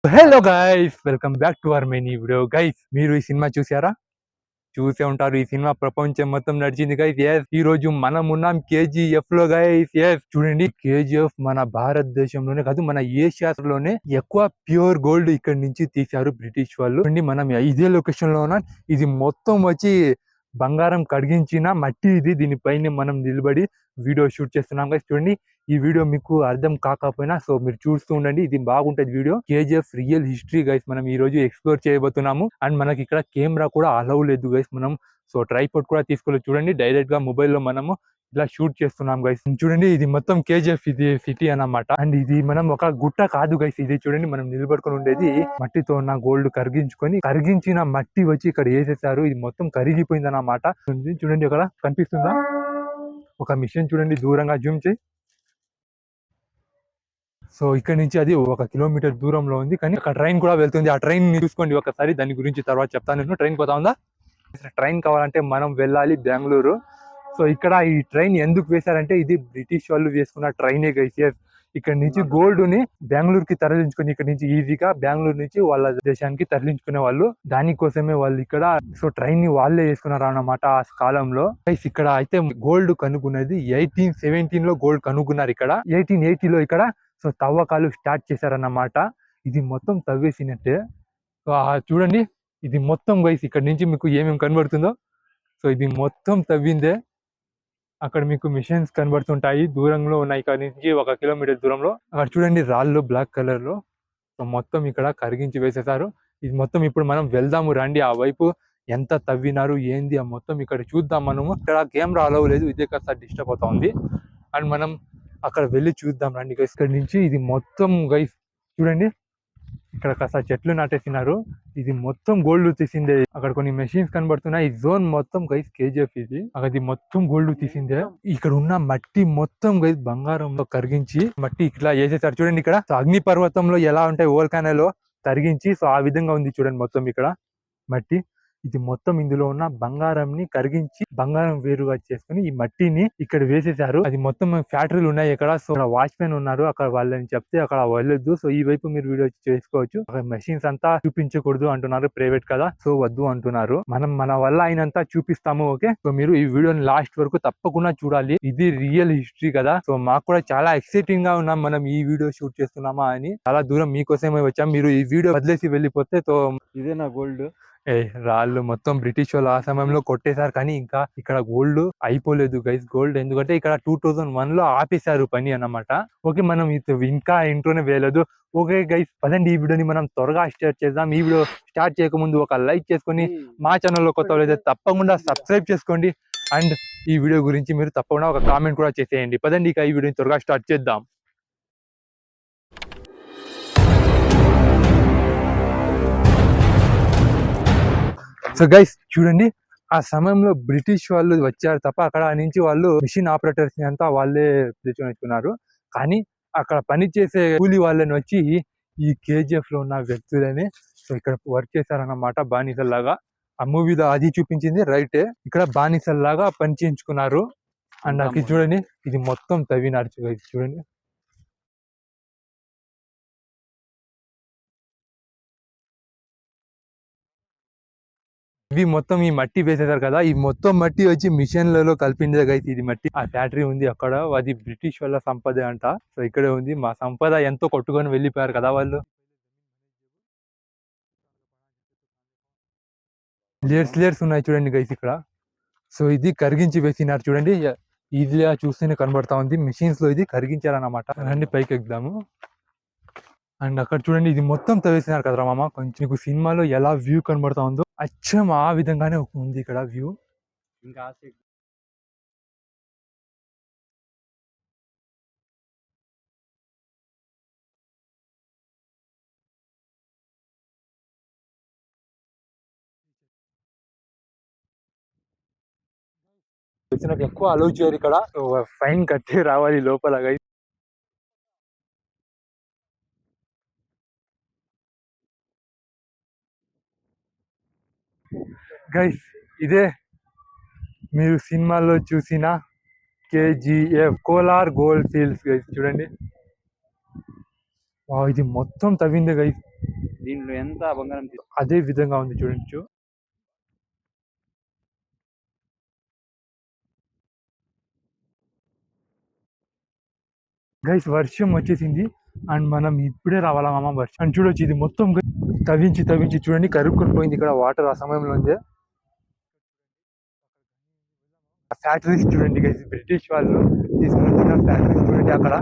Hello guys, welcome back to our many video. Guys, మీరు ఈ cinema చూసారా? చూసే ఉంటారు. ఈ సినిమా ప్రపంచం మొత్తం నడిచింది గైస్. ఎస్, ఈ రోజు మనం ఉన్నాం కేజీఎఫ్ లో గైస్. ఎస్, చూడండి, కేజీఎఫ్ మన భారతదేశంలోనే కాదు, మన ఏషియాలోనే ఎక్కువ ప్యూర్ గోల్డ్ ఇక్కడ నుంచి తీశారు బ్రిటిష్ వాళ్ళు. చూడండి, మనం ఇదే లొకేషన్ లో ఉన్నాం. ఇది మొత్తం వచ్చి బంగారం కడిగించిన మట్టి. దీనిపైన మనం నిలబడి వీడియో షూట్ చేస్తున్నాం గైస్. చూడండి, ఈ వీడియో మీకు అర్థం కాకపోయినా సో మీరు చూస్తూ ఉండండి, ఇది బాగుంటది video. KGF real history guys మనం ఈ రోజు ఎక్స్ప్లోర్ చేయబోతున్నాము. అండ్ మనకి ఇక్కడ కెమెరా కూడా అలౌ లేదు గైస్. మనం సో ట్రైపాడ్ కూడా తీసుకోలేదు. చూడండి, డైరెక్ట్ గా మొబైల్ లో మనము ఇలా షూట్ చేస్తున్నాం గైస్. చూడండి, ఇది మొత్తం కేజీఎఫ్ ఇది సిటీ అన్నమాట. అండ్ ఇది మనం ఒక గుట్ట కాదు గైస్. ఇది చూడండి, మనం నిలబడుకొని ఉండేది మట్టితో ఉన్న గోల్డ్ కరిగించిన మట్టి వచ్చి ఇక్కడ వేసేసారు. ఇది మొత్తం కరిగిపోయింది అన్నమాట. చూడండి, అక్కడ కనిపిస్తుందా ఒక మిషన్? చూడండి, దూరంగా జూమ్ చేయి. సో ఇక్కడ నుంచి అది 1 కిలోమీటర్ దూరంలో ఉంది, కానీ అక్కడ ట్రైన్ కూడా వెళ్తుంది. ఆ ట్రైన్ చూసుకోండి ఒకసారి, దాని గురించి తర్వాత చెప్తాను. నేను ట్రైన్ పోతా ఉందా? ట్రైన్ కావాలంటే మనం వెళ్ళాలి బెంగళూరు. సో ఇక్కడ ఈ ట్రైన్ ఎందుకు వేశారంటే ఇది బ్రిటిష్ వాళ్ళు వేసుకున్న ట్రైనే గైస్. ఇక్కడ నుంచి గోల్డ్ ని బెంగళూరుకి తరలించుకుని ఇక్కడ నుంచి ఈజీగా బెంగళూరు నుంచి వాళ్ళ దేశానికి తరలించుకునే వాళ్ళు. దానికోసమే వాళ్ళు ఇక్కడ సో ట్రైన్ ని వాళ్ళే వేసుకున్నారు అన్నమాట ఆ కాలంలో. గైస్, ఇక్కడ అయితే గోల్డ్ కనుక్కున్నది 1817 లో గోల్డ్ కనుక్కున్నారు. ఇక్కడ 1880 లో ఇక్కడ సో తవ్వకాలు స్టార్ట్ చేశారన్నమాట. ఇది మొత్తం తవ్వేసినట్టే. సో చూడండి, ఇది మొత్తం గైస్ ఇక్కడ నుంచి మీకు ఏమేమి కనబడుతుందో. సో ఇది మొత్తం తవ్విందే. అక్కడ మీకు మిషన్స్ కనబడుతుంటాయి, దూరంలో ఉన్నాయి. ఇక్కడ నుంచి 1 కిలోమీటర్ దూరంలో అక్కడ చూడండి, రాళ్ళు బ్లాక్ కలర్ లో. సో మొత్తం ఇక్కడ కరిగించి వేసేసారు. ఇది మొత్తం ఇప్పుడు మనం వెళ్దాము రండి. ఆ వైపు ఎంత తవ్వినారు ఏంది ఆ మొత్తం ఇక్కడ చూద్దాం మనము. ఇక్కడ కెమెరా అలవ్ లేదు, ఇదే కాస్త డిస్టర్బ్ అవుతా ఉంది. అండ్ మనం అక్కడ వెళ్ళి చూద్దాం రండి గైస్. ఇక్కడ నుంచి ఇది మొత్తం గైస్ చూడండి, ఇక్కడ కాస్త చెట్లు నాటేసినారు. ఇది మొత్తం గోల్డ్ తీసిందే. అక్కడ కొన్ని మెషిన్స్ కనబడుతున్నాయి. ఈ జోన్ మొత్తం గైస్ కేజీఎఫ్ ఇది. అది మొత్తం గోల్డ్ తీసిందే. ఇక్కడ ఉన్న మట్టి మొత్తం గైస్ బంగారంలో కరిగించి మట్టి ఇట్లా వేసేసారు. చూడండి, ఇక్కడ అగ్ని పర్వతంలో ఎలా ఉంటాయి వోల్కానోలో కరిగించి, సో ఆ విధంగా ఉంది చూడండి మొత్తం ఇక్కడ మట్టి. ఇది మొత్తం ఇందులో ఉన్న బంగారంని కరిగించి బంగారం వేరుగా చేసుకుని ఈ మట్టిని ఇక్కడ వేసేసారు. అది మొత్తం ఫ్యాక్టరీలు ఉన్నాయి ఇక్కడ. సో వాచ్మెన్ ఉన్నారు అక్కడ, వాళ్ళని చెప్తే అక్కడ వెళ్ళొద్దు. సో ఈ వైపు మీరు వీడియో చేసుకోవచ్చు. అక్కడ మెషిన్స్ అంతా చూపించకూడదు అంటున్నారు, ప్రైవేట్ కదా, సో వద్దు అంటున్నారు. మనం మన వల్ల అయినంత చూపిస్తాము. ఓకే, సో మీరు ఈ వీడియోని లాస్ట్ వరకు తప్పకుండా చూడాలి. ఇది రియల్ హిస్టరీ కదా. సో మాకు కూడా చాలా ఎక్సైటింగ్ గా ఉన్నాం, మనం ఈ వీడియో షూట్ చేస్తున్నామా అని. చాలా దూరం మీకోసమే వచ్చాం. మీరు ఈ వీడియో వదిలేసి వెళ్ళిపోతే తో ఇదే నా గోల్డ్. రాళ్ళు మొత్తం బ్రిటిష్ వాళ్ళు ఆ సమయంలో కొట్టేశారు, కానీ ఇంకా ఇక్కడ గోల్డ్ అయిపోలేదు గైస్. గోల్డ్ ఎందుకంటే ఇక్కడ 2001 లో ఆపేశారు పని అన్నమాట. ఓకే, మనం ఇంకా ఇంట్లోనే వేయలేదు. ఓకే గైస్, పదండి ఈ వీడియోని మనం త్వరగా స్టార్ట్ చేద్దాం. ఈ వీడియో స్టార్ట్ చేయకముందు ఒక లైక్ చేసుకొని మా ఛానల్లో కొత్త వాళ్ళైతే తప్పకుండా సబ్స్క్రైబ్ చేసుకోండి. అండ్ ఈ వీడియో గురించి మీరు తప్పకుండా ఒక కామెంట్ కూడా చేసేయండి. పదండి ఇక ఈ వీడియోని త్వరగా స్టార్ట్ చేద్దాం. సో గైస్ చూడండి, ఆ సమయంలో బ్రిటిష్ వాళ్ళు వచ్చారు తప్ప అక్కడ నుంచి వాళ్ళు మిషన్ ఆపరేటర్స్ ని అంతా వాళ్ళే తెచ్చుకున్నారు. కానీ అక్కడ పని చేసే కూలి వాళ్ళని వచ్చి ఈ కేజీఎఫ్ లో ఉన్న వ్యక్తులని సో ఇక్కడ వర్క్ చేశారన్నమాట, బానిసల్లాగా. ఆ మూవీలో అది చూపించింది రైటే. ఇక్కడ బానిసల్లాగా పని చేయించుకున్నారు. అండ్ అది చూడండి, ఇది మొత్తం తవ్వినారు చూడండి. ఇవి మొత్తం ఈ మట్టి వేసేసారు కదా, ఈ మొత్తం మట్టి వచ్చి మిషన్లలో కలిపిందే గైస్ ఇది మట్టి. ఆ ఫ్యాక్టరీ ఉంది అక్కడ, అది బ్రిటిష్ వాళ్ళ సంపద అంట. సో ఇక్కడే ఉంది మా సంపద, ఎంతో కొట్టుకొని వెళ్ళిపోయారు కదా వాళ్ళు. లేయర్స్ ఉన్నాయి చూడండి గైస్ ఇక్కడ. సో ఇది కరిగించి వేసినారు చూడండి, ఈజీగా చూస్తేనే కనబడతా ఉంది. మిషన్స్ లో ఇది కరిగించారన్నమాట. రండి పైకి ఎక్కుదాము. అండ్ అక్కడ చూడండి, ఇది మొత్తం తవ్వేసినారు కదరా మామ. కొంచెం మీకు సినిమాలో ఎలా వ్యూ కనబడతా ఉందో అచ్చం ఆ విధంగానే ఉంది ఇక్కడ వ్యూ. ఇంకా వచ్చినట్టు ఎక్కువ అలౌ చేయరు ఇక్కడ, ఫైన్ కట్టి రావాలి లోపల గైస్. గైస్ ఇదే మీరు సినిమాల్లో చూసిన KGF Kolar gold fields guys. చూడండి ఇది మొత్తం తవ్విందే గైస్. దీంట్లో ఎంత బంగారం అదే విధంగా ఉంది చూడొచ్చు. గైస్ వర్షం వచ్చేసింది అండ్ మనం ఇప్పుడే రావాలా మామ వర్షం. అండ్ చూడొచ్చు ఇది మొత్తం తవ్వించి తవ్వించి చూడండి కరుక్కొని పోయింది ఇక్కడ వాటర్ ఆ సమయంలో ఉంది. ఫ్యాక్టరీస్ చూడండి గైస్, బ్రిటిష్ వాళ్ళు తీసుకున్న ఫ్యాక్టరీస్ చూడండి అక్కడ.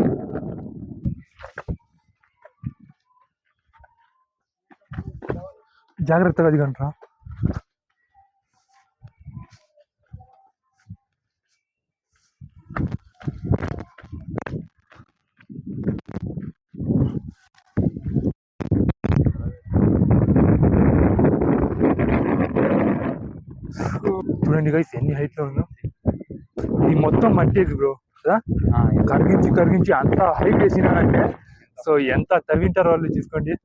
జాగ్రత్తగా దిగంట్రా. చూడండి గైస్ ఎన్ని హైట్ లో ఉందో. ఇది మొత్తం మట్టేది బ్రో కదా, కరిగించి కరిగించి అంత హైట్ వేసినారంటే సో ఎంత తవ్వింటారో వాళ్ళు చూసుకోండి.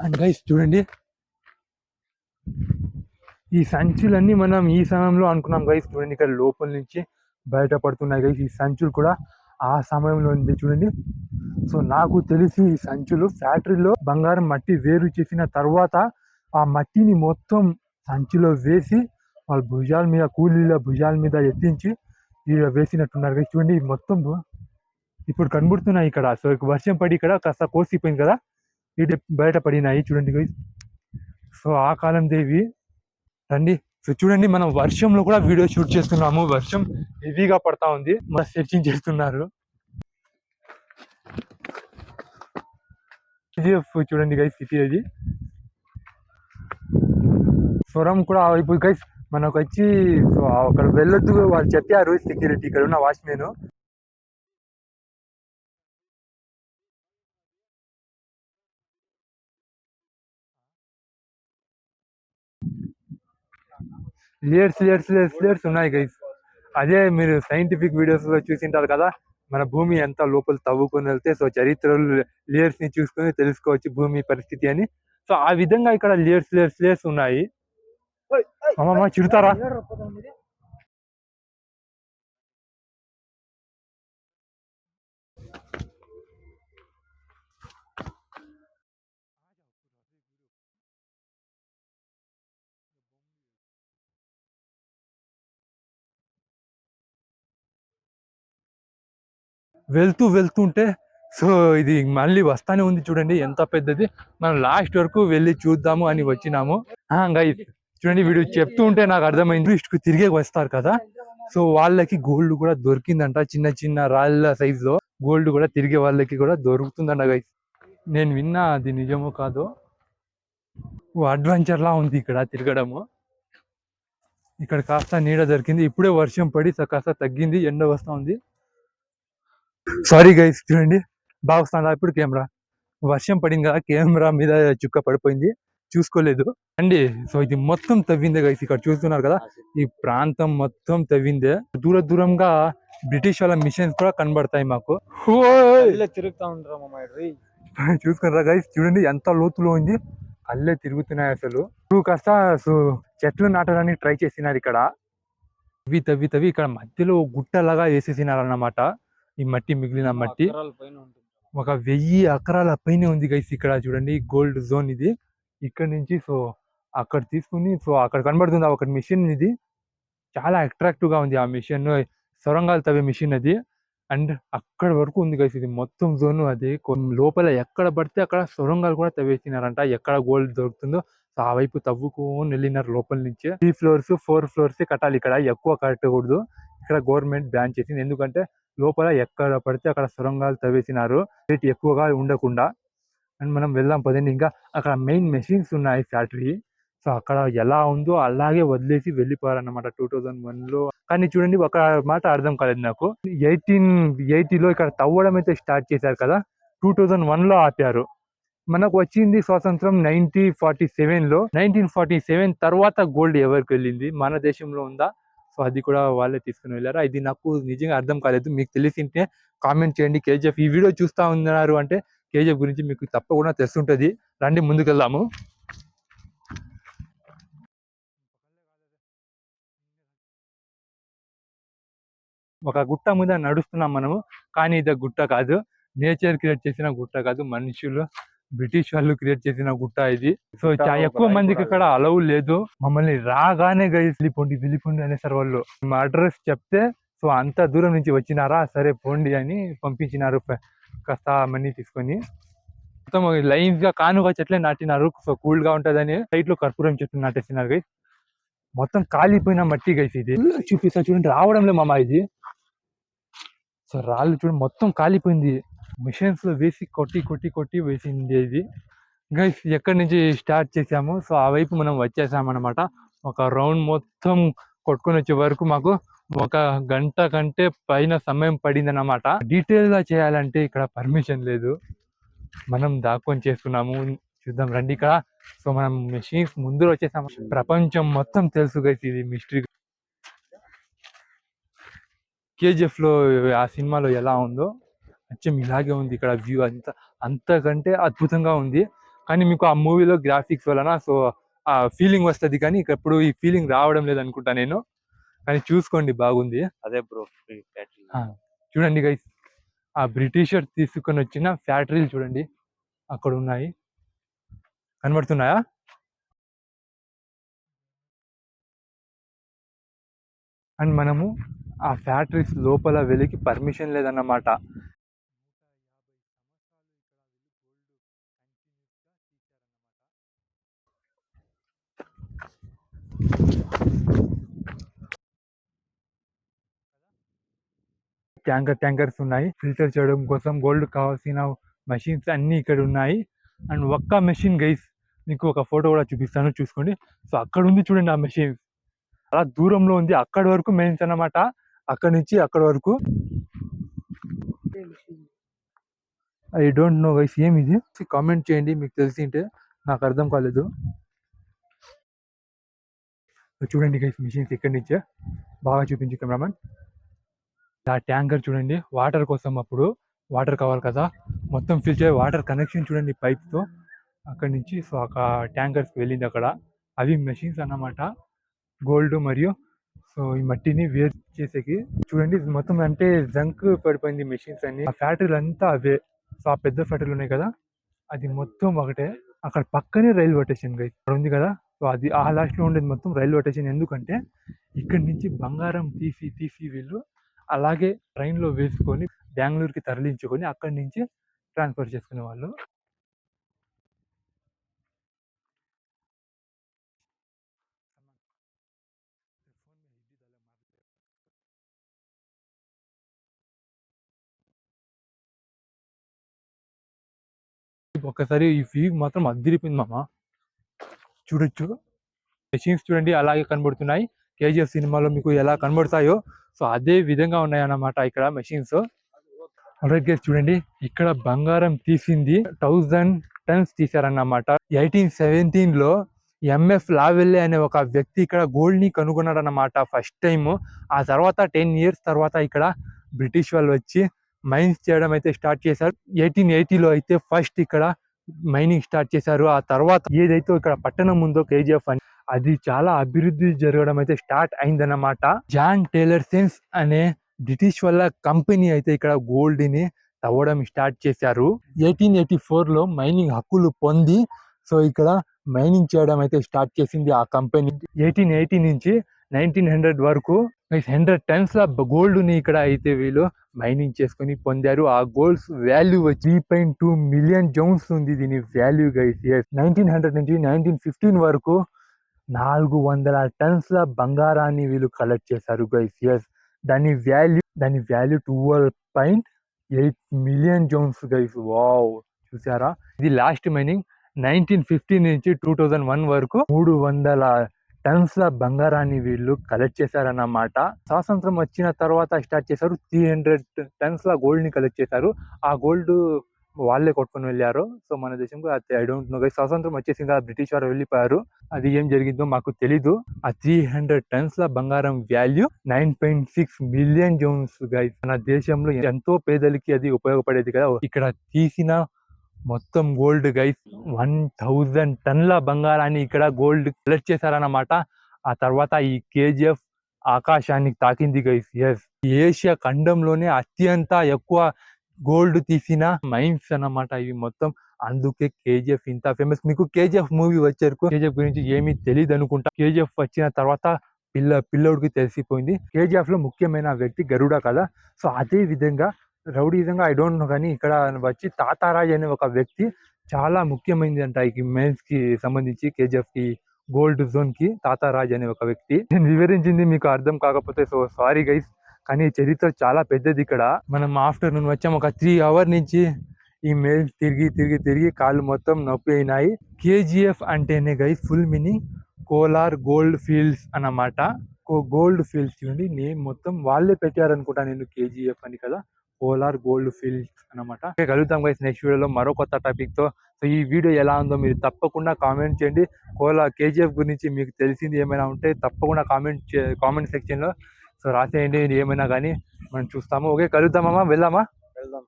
అండ్ గైస్ చూడండి ఈ సంచులన్నీ మనం ఈ సమయంలో అనుకున్నాం గైస్. చూడండి ఇక్కడ లోపల నుంచి బయటపడుతున్నాయి గైస్ ఈ సంచులు కూడా ఆ సమయంలో ఉంది చూడండి. సో నాకు తెలిసి ఈ సంచులు ఫ్యాక్టరీలో బంగారం మట్టి వేరు చేసిన తర్వాత ఆ మట్టిని మొత్తం సంచిలో వేసి వాళ్ళ భుజాల మీద కూలీల భుజాల మీద ఎత్తించి వేసినట్టున్నారు గైస్. చూడండి మొత్తం ఇప్పుడు కనబడుతున్నాయి ఇక్కడ. సో వర్షం పడి ఇక్కడ కాస్త కోసిపోయింది కదా, ఇటు బయట పడినాయి చూడండి గైస్. సో ఆ కాలం దేవి రండి. సో చూడండి మనం వర్షంలో కూడా వీడియో షూట్ చేస్తున్నాము. వర్షం హెవీగా పడతా ఉంది, మన సెర్చింగ్ చేస్తున్నారు. చూడండి గైస్ సిటీ అది. స్వరం కూడా ఇప్పుడు గైస్ మనకు వచ్చి అక్కడ వెళ్ళొద్దు వాళ్ళు చెప్పారు సెక్యూరిటీ, ఇక్కడ ఉన్న watchman. Layers layers layers layers ఉన్నాయి గైస్. అదే మీరు సైంటిఫిక్ వీడియోస్ లో చూసింటారు కదా మన భూమి ఎంత లోపల తవ్వుకొని వెళ్తే సో చరిత్రలు లేయర్స్ ని చూసుకొని తెలుసుకోవచ్చు భూమి పరిస్థితి అని. సో ఆ విధంగా ఇక్కడ లేయర్స్ లేయర్స్ లేయర్స్ ఉన్నాయి. అమ్మమ్మ చిరుతారా. వెళ్తుంటే సో ఇది మళ్ళీ వస్తానే ఉంది చూడండి ఎంత పెద్దది. మనం లాస్ట్ వరకు వెళ్ళి చూద్దాము అని వచ్చినాము. గైస్ చూడండి వీడు చెప్తూ ఉంటే నాకు అర్థమైంది ఇటుకు తిరిగే వస్తారు కదా, సో వాళ్ళకి గోల్డ్ కూడా దొరికిందంట. చిన్న చిన్న రాళ్ళ సైజ్ లో గోల్డ్ కూడా తిరిగే వాళ్ళకి కూడా దొరుకుతుందంట గైస్. నేను విన్నా, అది నిజమో కాదో. అడ్వెంచర్ లా ఉంది ఇక్కడ తిరగడము. ఇక్కడ కాస్త నీడ దొరికింది, ఇప్పుడే వర్షం పడి కాస్త తగ్గింది, ఎండ వస్తా ఉంది. సారీ గైస్ చూడండి బాగా వస్తుందా ఇప్పుడు కెమెరా. వర్షం పడింది కదా కెమెరా మీద చుక్క పడిపోయింది, చూసుకోలేదు అండి. సో ఇది మొత్తం తవ్విందే గైస్, ఇక్కడ చూస్తున్నారు కదా ఈ ప్రాంతం మొత్తం తవ్విందే. దూర దూరంగా బ్రిటిష్ వాళ్ళ మిషన్స్ కూడా కనబడతాయి మాకు. తిరుగుతా ఉంటారు చూసుకున్నారా గైస్, చూడండి ఎంత లోతులో ఉంది, కళ్ళే తిరుగుతున్నాయి అసలు. కాస్త సో చెట్లు నాటడానికి ట్రై చేసినారు ఇక్కడ. తవ్వి తవ్వి తవ్వి ఇక్కడ మధ్యలో గుట్టలాగా వేసేసినారు అన్నమాట. ఈ మట్టి మిగిలిన మట్టి 1000 ఎకరాల పైన ఉంది గైస్. ఇక్కడ చూడండి గోల్డ్ జోన్ ఇది. ఇక్కడ నుంచి సో అక్కడ తీసుకుని సో అక్కడ కనబడుతుంది ఒక మిషన్. ఇది చాలా అట్రాక్టివ్ గా ఉంది ఆ మిషన్, సొరంగాలు తవ్వే మిషన్ అది. అండ్ అక్కడ వరకు ఉంది గైస్ ఇది మొత్తం జోన్. అది లోపల ఎక్కడ పడితే అక్కడ సొరంగాలు కూడా తవ్వేసినారంట, ఎక్కడ గోల్డ్ దొరుకుతుందో ఆ వైపు తవ్వుకొని వెళ్ళినారు లోపల నుంచి. 3 ఫ్లోర్స్ 4 ఫ్లోర్స్ కట్టాలి ఇక్కడ, ఎక్కువ కట్టకూడదు. ఇక్కడ గవర్నమెంట్ బ్యాన్ చేసింది, ఎందుకంటే లోపల ఎక్కడ పడితే అక్కడ సొరంగాలు తవ్వేసినారు, రేట్ ఎక్కువగా ఉండకుండా. అండ్ మనం వెళ్దాం పదండి. ఇంకా అక్కడ మెయిన్ మెషిన్స్ ఉన్నాయి ఫ్యాక్టరీ. సో అక్కడ ఎలా ఉందో అలాగే వదిలేసి వెళ్ళిపోయారన్నమాట 2001లో. కానీ చూడండి, ఒక మాట అర్థం కాలేదు నాకు. 1880లో ఇక్కడ తవ్వడం అయితే స్టార్ట్ చేశారు కదా, 2001లో ఆపారు. మనకు వచ్చింది స్వాతంత్రం 1947లో. 1947 తర్వాత గోల్డ్ ఎవరికి వెళ్ళింది? మన దేశంలో ఉందా? సో అది కూడా వాళ్ళే తీసుకుని వెళ్ళారు. ఇది నాకు నిజంగా అర్థం కాలేదు. మీకు తెలిసింటే కామెంట్ చేయండి. కేజీఎఫ్ ఈ వీడియో చూస్తా ఉన్నారు అంటే కేజీఎఫ్ గురించి మీకు తప్పకుండా తెలుసుంటది. రండి ముందుకెళ్దాము. ఒక గుట్ట మీద నడుస్తున్నాం మనము, కానీ ఇది గుట్ట కాదు. నేచర్ క్రియేట్ చేసిన గుట్ట కాదు, మనుషులు బ్రిటిష్ వాళ్ళు క్రియేట్ చేసిన గుట్ట ఇది. సో చాలా ఎక్కువ మందికి ఇక్కడ అలవ్ లేదు. మమ్మల్ని రాగానే వెళ్ళిపోండి అనేసారు వాళ్ళు. మా అడ్రస్ చెప్తే సో అంత దూరం నుంచి వచ్చినారా, సరే పోండి అని పంపించినారు కాస్త మనీ తీసుకొని. మొత్తం లైన్స్ గా కానుగా చెట్లే నాటినారు. సో కూల్ గా ఉంటదని సైడ్ లో కర్పూరం చెట్లు నాటేసినారు గైస్. మొత్తం కాలిపోయిన మట్టి గైస్. ఇది చూపిస్తా చూడండి, రావడంలే మామ ఇది. సో రాళ్ళు చూడండి మొత్తం కాలిపోయింది. మిషన్స్ లో వేసి కొట్టి వేసింది ఇది. గైస్ ఎక్కడి నుంచి స్టార్ట్ చేసాము, సో ఆ వైపు మనం వచ్చేసాం అనమాట. ఒక రౌండ్ మొత్తం కొట్టుకొని వచ్చే వరకు మాకు 1 గంట కంటే పైన సమయం పడింది అన్నమాట. డీటెయిల్ గా చేయాలంటే ఇక్కడ పర్మిషన్ లేదు, మనం దాక్కొని చేస్తున్నాము. చూద్దాం రండి ఇక్కడ. సో మనం మెషిన్స్ ముందు వచ్చేసాము. ప్రపంచం మొత్తం తెలుసు గైస్ ఇది మిస్టరీ. కేజీఎఫ్ లో ఆ సినిమాలో ఎలా ఉందో అచ్చం ఇలాగే ఉంది ఇక్కడ వ్యూ. అంతకంటే అద్భుతంగా ఉంది. కానీ మీకు ఆ మూవీలో గ్రాఫిక్స్ వలన సో ఆ ఫీలింగ్ వస్తుంది, కానీ ఇప్పుడు ఈ ఫీలింగ్ రావడం లేదు అనుకుంటా నేను. కానీ చూసుకోండి బాగుంది. అదే బ్రో చూడండి గైస్, ఆ బ్రిటిషర్ తీసుకొని వచ్చిన ఫ్యాక్టరీలు చూడండి అక్కడ ఉన్నాయి, కనబడుతున్నాయా? అండ్ మనము ఆ ఫ్యాక్టరీస్ లోపల వెళ్ళి పర్మిషన్ లేదన్నమాట. ట్యాంకర్స్ ఉన్నాయి ఫిల్టర్ చేయడం కోసం. గోల్డ్ కావాల్సిన మెషిన్స్ అన్ని ఇక్కడ ఉన్నాయి. అండ్ ఒక్క మెషిన్ గైస్, మీకు ఒక ఫోటో కూడా చూపిస్తాను చూసుకోండి. సో అక్కడ ఉంది చూడండి ఆ మెషిన్, అలా దూరంలో ఉంది. అక్కడి వరకు మెయిన్స్ అన్నమాట, అక్కడ నుంచి అక్కడ వరకు. ఐ డోంట్ నో గైస్ ఏమి ఇది, కామెంట్ చేయండి మీకు తెలిసింటే. నాకు అర్థం కాలేదు. చూడండి గైస్ మిషన్స్ ఇక్కడి నుంచే బాగా చూపించు కెమెరామెన్. ఆ ట్యాంకర్ చూడండి, వాటర్ కోసం. అప్పుడు వాటర్ కావాలి కదా, మొత్తం ఫిల్ చేయ వాటర్ కనెక్షన్ చూడండి పైప్తో అక్కడి నుంచి. సో ఒక ట్యాంకర్స్కి వెళ్ళింది అక్కడ. అవి మెషిన్స్ అన్నమాట, గోల్డ్ మరియు సో ఈ మట్టిని వేరు చేసేకి. చూడండి మొత్తం అంటే జంక్ పడిపోయింది మెషిన్స్ అన్ని. ఆ ఫ్యాక్టరీలు అంతా అవే. సో ఆ పెద్ద ఫ్యాక్టరీలు ఉన్నాయి కదా, అది మొత్తం ఒకటే. అక్కడ పక్కనే రైల్వే స్టేషన్ గైస్ అక్కడ ఉంది కదా. సో అది ఆ లాస్ట్ లో ఉండేది మొత్తం రైల్వే స్టేషన్. ఎందుకంటే ఇక్కడి నుంచి బంగారం తీసి వీళ్ళు అలాగే ట్రైన్ లో వేసుకొని బెంగళూరుకి తరలించుకొని అక్కడి నుంచి ట్రాన్స్ఫర్ చేసుకునే వాళ్ళు. ఒక్కసారి ఈ వ్యూ మాత్రం అదిరిపోయింది మామ. చూడొచ్చు మెషిన్స్ చూడండి అలాగే కనబడుతున్నాయి. కేజీఎఫ్ సినిమాలో మీకు ఎలా కనబడతాయో సో అదే విధంగా ఉన్నాయి అన్నమాట ఇక్కడ మెషిన్స్. అలాగే చూడండి ఇక్కడ బంగారం తీసింది 1000 టన్స్ తీశారన్నమాట. 1817లో ఎంఎఫ్ లావెల్లే అనే ఒక వ్యక్తి ఇక్కడ గోల్డ్ ని కనుగొన్నాడు అన్నమాట ఫస్ట్ టైం. ఆ తర్వాత 10 years తర్వాత ఇక్కడ బ్రిటిష్ వాళ్ళు వచ్చి మైన్స్ చేయడం అయితే స్టార్ట్ చేశారు. 1880లో అయితే ఫస్ట్ ఇక్కడ మైనింగ్ స్టార్ట్ చేశారు. ఆ తర్వాత ఏదైతే ఇక్కడ పట్టణం ఉందో కేజీఎఫ్ అని, అది చాలా అభివృద్ధి జరగడం అయితే స్టార్ట్ అయిందన్నమాట. జాన్ టేలర్ సెన్స్ అనే బ్రిటిష్ వాళ్ళ కంపెనీ అయితే ఇక్కడ గోల్డ్ ని తవ్వడం స్టార్ట్ చేశారు. 1884లో మైనింగ్ హక్కులు పొంది సో ఇక్కడ మైనింగ్ చేయడం అయితే స్టార్ట్ చేసింది ఆ కంపెనీ. 1880 నుంచి 1900 వరకు 100 టన్స్ గోల్డ్ ని ఇక్కడ అయితే వీళ్ళు మైనింగ్ చేసుకొని పొందారు. ఆ గోల్డ్స్ వాల్యూ 3.2 మిలియన్ జౌన్స్ ఉంది దీని వాల్యూ గైస్. 1900 నుంచి 1915 వరకు 400 టన్స్ బంగారాన్ని వీళ్ళు కలెక్ట్ చేశారు గైస్. దాని వాల్యూ దాని వాల్యూ 12.8 మిలియన్ జోన్స్ గైస్. వావ్, చూసారా? ఇది లాస్ట్ మైనింగ్ 1950 నుంచి 2001 వరకు 300 టన్స్ ల బంగారాన్ని వీళ్ళు కలెక్ట్ చేశారన్నమాట. స్వాతంత్రం వచ్చిన తర్వాత స్టార్ట్ చేశారు. 300 టన్స్ ల గోల్డ్ ని కలెక్ట్ చేశారు. ఆ గోల్డ్ వాళ్ళే కొట్టుకొని వెళ్ళారు. సో మన దేశంలో ఐ డోంట్ నో గైస్. స్వాతంత్రం వచ్చేసింది కదా, బ్రిటిష్ వారు వెళ్ళిపోయారు. అది ఏం జరిగిందో మాకు తెలీదు. ఆ 300 టన్స్ ల బంగారం వాల్యూ 9.6 మిలియన్ జోన్స్ గైస్. మన దేశంలో ఎంతో పేదలకి అది ఉపయోగపడేది కదా. ఇక్కడ తీసిన మొత్తం గోల్డ్ గైస్ 1000 టన్ల బంగారాన్ని ఇక్కడ గోల్డ్ కలెక్ట్ చేశారన్నమాట. ఆ తర్వాత ఈ కేజీఎఫ్ ఆకాశానికి తాకింది గైస్. ఎస్, ఏషియా ఖండంలోనే అత్యంత ఎక్కువ గోల్డ్ తీసిన మైన్స్ అన్నమాట ఇవి మొత్తం. అందుకే కేజీఎఫ్ ఇంత ఫేమస్. మీకు కేజీఎఫ్ మూవీ వచ్చారు, కేజీఎఫ్ గురించి ఏమీ తెలియదు అనుకుంటా. కేజీఎఫ్ వచ్చిన తర్వాత పిల్లోడికి తెలిసిపోయింది. కేజీఎఫ్ లో ముఖ్యమైన వ్యక్తి గరుడ కదా. సో అదే విధంగా రౌడీజంగా ఐ డోంట్ నో, కానీ ఇక్కడ వచ్చి తాతారాజ్ అనే ఒక వ్యక్తి చాలా ముఖ్యమైనది అంట ఈ మెయిన్స్ కి సంబంధించి. కేజీఎఫ్ కి గోల్డ్ జోన్ కి తాతారాజ్ అనే ఒక వ్యక్తి. నేను వివరించింది మీకు అర్థం కాకపోతే సో సారీ గైస్, కానీ చరిత్ర చాలా పెద్దది. ఇక్కడ మనం ఆఫ్టర్నూన్ వచ్చాం, ఒక 3 hours నుంచి ఈ మెయిల్స్ తిరిగి కాళ్ళు మొత్తం నొప్పి అయినాయి. కేజీఎఫ్ అంటేనే guys full meaning Kolar gold fields అన్నమాట. గోల్డ్ ఫీల్డ్స్ చూడండి, నేమ్ మొత్తం వాళ్ళే పెట్టారనుకుంటా నేను కేజీఎఫ్ అని కదా. కోలార్ గోల్డ్ ఫీల్డ్స్ అన్నమాట. కలుద్దాం గైస్ నెక్స్ట్ వీడియోలో మరో కొత్త టాపిక్ తో. సో ఈ వీడియో ఎలా ఉందో మీరు తప్పకుండా కామెంట్ చేయండి. కేజీఎఫ్ గురించి మీకు తెలిసింది ఏమైనా ఉంటే తప్పకుండా కామెంట్ సెక్షన్ లో సో రాసేయండి. ఏమైనా కానీ మనం చూస్తాము. ఓకే, కలుద్దామమ్మా, వెళ్దామా? వెళ్దాం.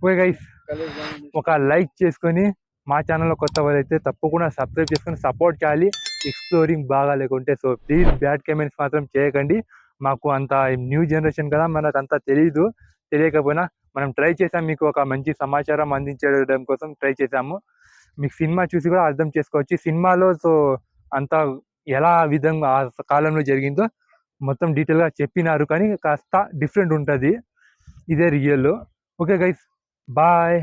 ఓకే గైస్, కలుద్దాం. ఒక లైక్ చేసుకొని మా ఛానల్లో కొత్త వాళ్ళైతే తప్పకుండా సబ్స్క్రైబ్ చేసుకొని సపోర్ట్ చేయాలి. ఎక్స్ప్లోరింగ్ బాగా లేకుంటే సో ప్లీజ్ బ్యాడ్ కామెంట్స్ మాత్రం చేయకండి. మాకు అంత న్యూ జనరేషన్ కదా, మనకు అంత తెలియకపోయినా మనం ట్రై చేసాం. మీకు ఒక మంచి సమాచారం అందించడం కోసం ట్రై చేసాము. మీకు సినిమా చూసి కూడా అర్థం చేసుకోవచ్చు. సినిమాలో సో అంతా ఎలా విధంగా ఆ కాలంలో జరిగిందో మొత్తం డీటెయిల్ గా చెప్పినారు, కానీ కాస్త డిఫరెంట్ ఉంటుంది. ఇదే రియల్. Okay guys, bye.